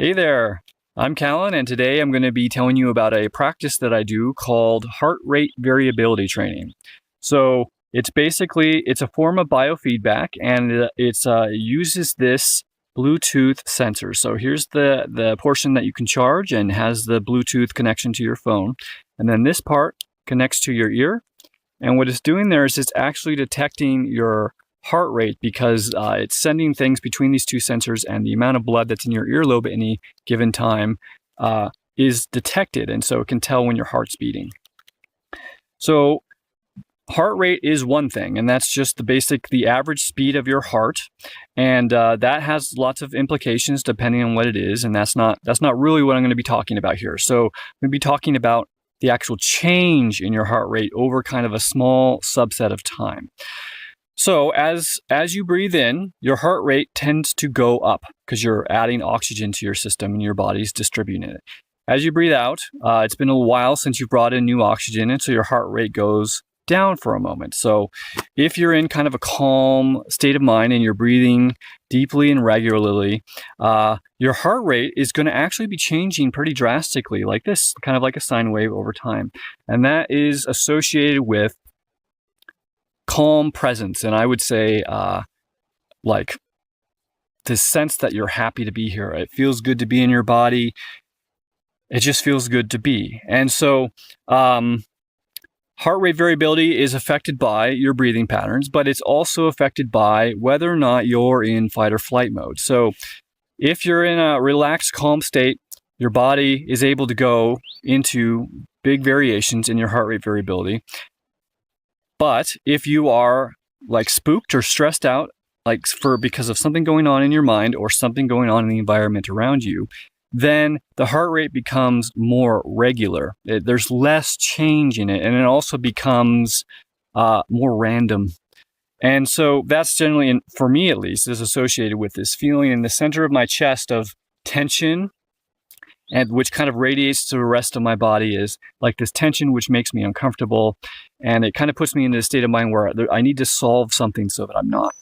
Hey there, I'm Cahlen, and today I'm going to be telling you about a practice that I do called heart rate variability training. So it's a form of biofeedback, and it uses this Bluetooth sensor. So here's the portion that you can charge and has the Bluetooth connection to your phone. And then this part connects to your ear. And what it's doing there is it's actually detecting your heart rate because it's sending things between these two sensors, and the amount of blood that's in your earlobe at any given time is detected, and so it can tell when your heart's beating. So heart rate is one thing, and that's just the average speed of your heart, and that has lots of implications depending on what it is, and that's not really what I'm going to be talking about here. So I'm going to be talking about the actual change in your heart rate over kind of a small subset of time. So as you breathe in, your heart rate tends to go up because you're adding oxygen to your system and your body's distributing it. As you breathe out, it's been a while since you've brought in new oxygen, and so your heart rate goes down for a moment. So if you're in kind of a calm state of mind and you're breathing deeply and regularly, your heart rate is going to actually be changing pretty drastically, like this, kind of like a sine wave over time. And that is associated with calm presence, and I would say like this sense that you're happy to be here. It feels good to be in your body. It just feels good to be. And so heart rate variability is affected by your breathing patterns, but it's also affected by whether or not you're in fight or flight mode. So if you're in a relaxed, calm state, your body is able to go into big variations in your heart rate variability. But if you are like spooked or stressed out, because of something going on in your mind or something going on in the environment around you, then the heart rate becomes more regular. There's less change in it, and it also becomes more random. And so that's generally, for me at least, is associated with this feeling in the center of my chest of tension, and which kind of radiates to the rest of my body, is like this tension which makes me uncomfortable, and it kind of puts me into a state of mind where I need to solve something so that I'm not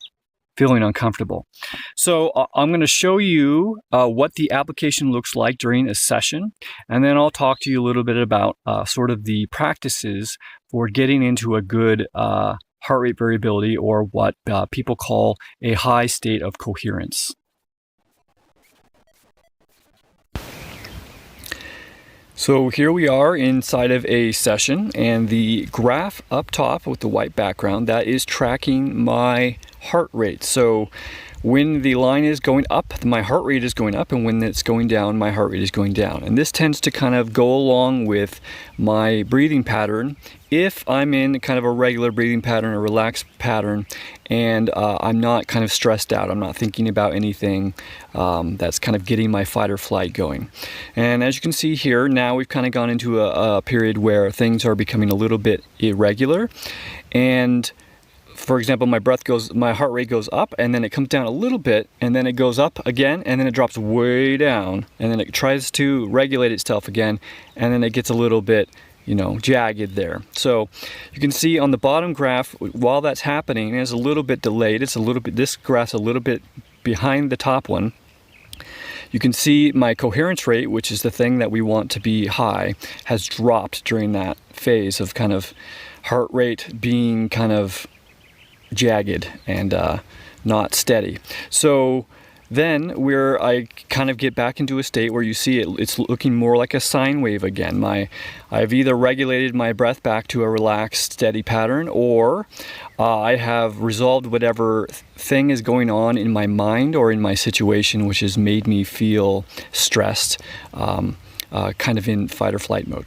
feeling uncomfortable. So I'm going to show you what the application looks like during a session, and then I'll talk to you a little bit about sort of the practices for getting into a good heart rate variability, or what people call a high state of coherence. So here we are inside of a session, and the graph up top with the white background, that is tracking my heart rate. So when the line is going up, my heart rate is going up, and when it's going down, my heart rate is going down. And this tends to kind of go along with my breathing pattern if I'm in kind of a regular breathing pattern, a relaxed pattern, and I'm not kind of stressed out. I'm not thinking about anything that's kind of getting my fight or flight going. And as you can see here, now we've kind of gone into a period where things are becoming a little bit irregular. And for example, my heart rate goes up, and then it comes down a little bit, and then it goes up again, and then it drops way down, and then it tries to regulate itself again, and then it gets a little bit, jagged there. So you can see on the bottom graph, while that's happening, it's a little bit delayed. This graph's a little bit behind the top one. You can see my coherence rate, which is the thing that we want to be high, has dropped during that phase of kind of heart rate being kind of jagged and not steady. So then I kind of get back into a state where you see it's looking more like a sine wave again. I've either regulated my breath back to a relaxed, steady pattern, or I have resolved whatever thing is going on in my mind or in my situation which has made me feel stressed, kind of in fight or flight mode.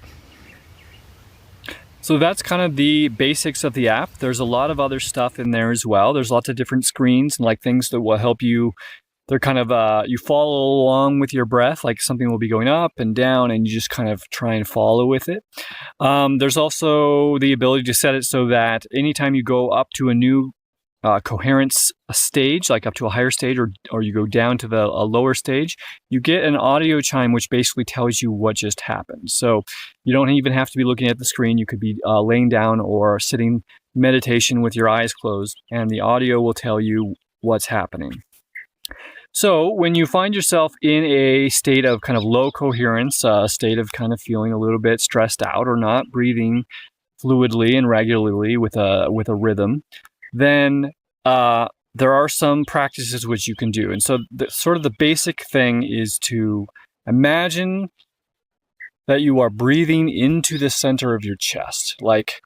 So that's kind of the basics of the app. There's a lot of other stuff in there as well. There's lots of different screens and like things that will help you. They're kind of, you follow along with your breath, like something will be going up and down, and you just kind of try and follow with it. There's also the ability to set it so that anytime you go up to a new coherence stage, like up to a higher stage, or you go down to a lower stage, you get an audio chime which basically tells you what just happened. So you don't even have to be looking at the screen. You could be laying down or sitting meditation with your eyes closed, and the audio will tell you what's happening. So when you find yourself in a state of kind of low coherence, a state of kind of feeling a little bit stressed out or not breathing fluidly and regularly with a rhythm, then there are some practices which you can do. And so sort of the basic thing is to imagine that you are breathing into the center of your chest, like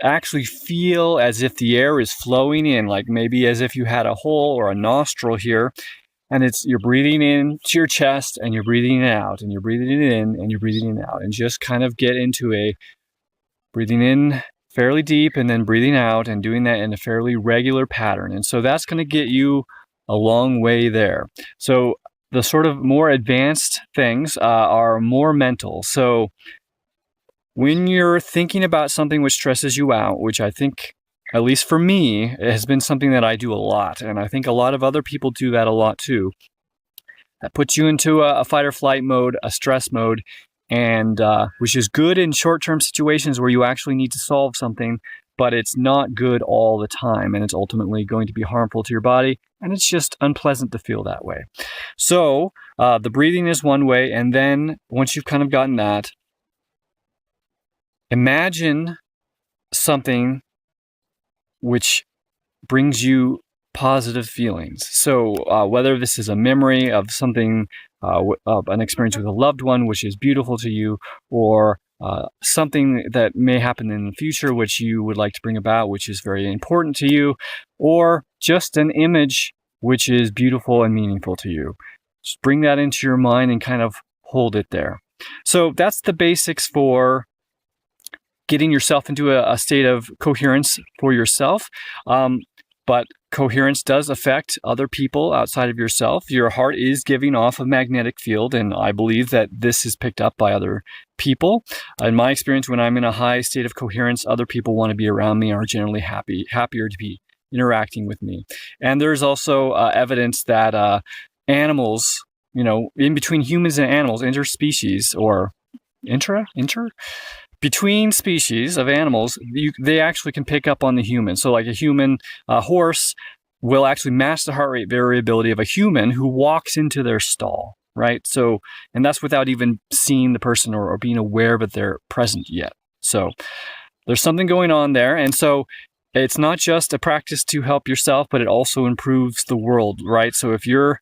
actually feel as if the air is flowing in, like maybe as if you had a hole or a nostril here, and you're breathing in to your chest and you're breathing it out, and you're breathing it in and you're breathing it out, and just kind of get into a breathing in fairly deep and then breathing out and doing that in a fairly regular pattern. And so that's going to get you a long way there. So the sort of more advanced things are more mental. So when you're thinking about something which stresses you out, which I think, at least for me, it has been something that I do a lot, and I think a lot of other people do that a lot too, that puts you into a fight or flight mode, a stress mode, and which is good in short-term situations where you actually need to solve something, but it's not good all the time, and it's ultimately going to be harmful to your body, and it's just unpleasant to feel that way. So the breathing is one way, and then once you've kind of gotten that, imagine something which brings you positive feelings. So whether this is a memory of something, of an experience with a loved one, which is beautiful to you, or something that may happen in the future, which you would like to bring about, which is very important to you, or just an image which is beautiful and meaningful to you. Just bring that into your mind and kind of hold it there. So that's the basics for getting yourself into a state of coherence for yourself. But coherence does affect other people outside of yourself. Your heart is giving off a magnetic field, and I believe that this is picked up by other people. In my experience, when I'm in a high state of coherence, other people want to be around me, are generally happier to be interacting with me. And there's also evidence that animals, in between humans and animals, interspecies or between species of animals, they actually can pick up on the human. So like a human horse will actually match the heart rate variability of a human who walks into their stall, right? So, and that's without even seeing the person or being aware that they're present yet. So there's something going on there. And so it's not just a practice to help yourself, but it also improves the world, right? So if you're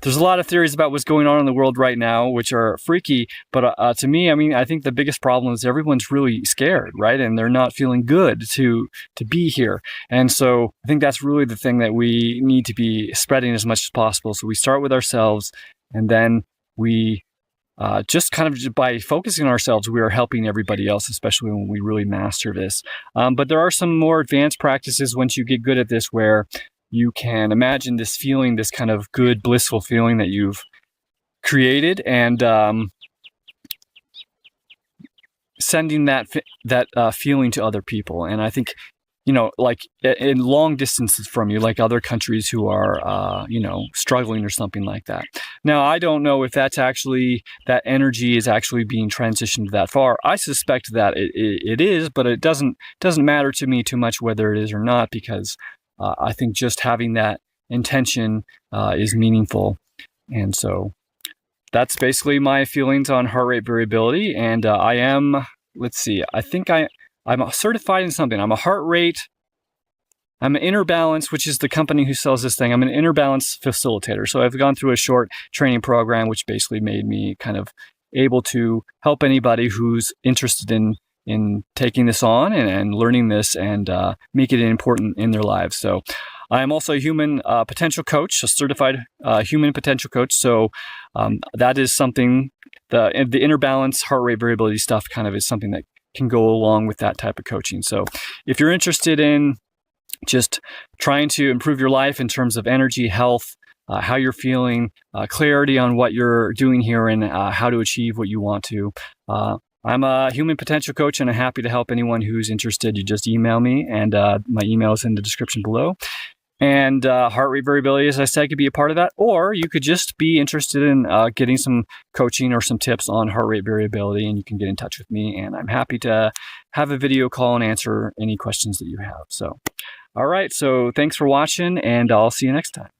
there's a lot of theories about what's going on in the world right now, which are freaky. But to me, I think the biggest problem is everyone's really scared, right? And they're not feeling good to be here. And so I think that's really the thing that we need to be spreading as much as possible. So we start with ourselves, and then we just kind of by focusing on ourselves, we are helping everybody else, especially when we really master this. But there are some more advanced practices once you get good at this, where you can imagine this feeling, this kind of good, blissful feeling that you've created, and sending that feeling to other people. And I think, like in long distances from you, like other countries who are, struggling or something like that. Now, I don't know if that energy is actually being transitioned that far. I suspect that it is, but it doesn't matter to me too much whether it is or not, because I think just having that intention is meaningful. And so that's basically my feelings on heart rate variability. And I am, I think I'm certified in something. I'm an Inner Balance, which is the company who sells this thing. I'm an Inner Balance facilitator. So I've gone through a short training program, which basically made me kind of able to help anybody who's interested in taking this on and learning this and make it important in their lives. So I'm also a human potential coach, a certified human potential coach. So that is something, the Inner Balance heart rate variability stuff kind of is something that can go along with that type of coaching. So if you're interested in just trying to improve your life in terms of energy, health, how you're feeling, clarity on what you're doing here, and how to achieve what you want to, I'm a human potential coach, and I'm happy to help anyone who's interested. You just email me, and my email is in the description below. And heart rate variability, as I said, could be a part of that. Or you could just be interested in getting some coaching or some tips on heart rate variability, and you can get in touch with me, and I'm happy to have a video call and answer any questions that you have. So All right, so thanks for watching, and I'll see you next time.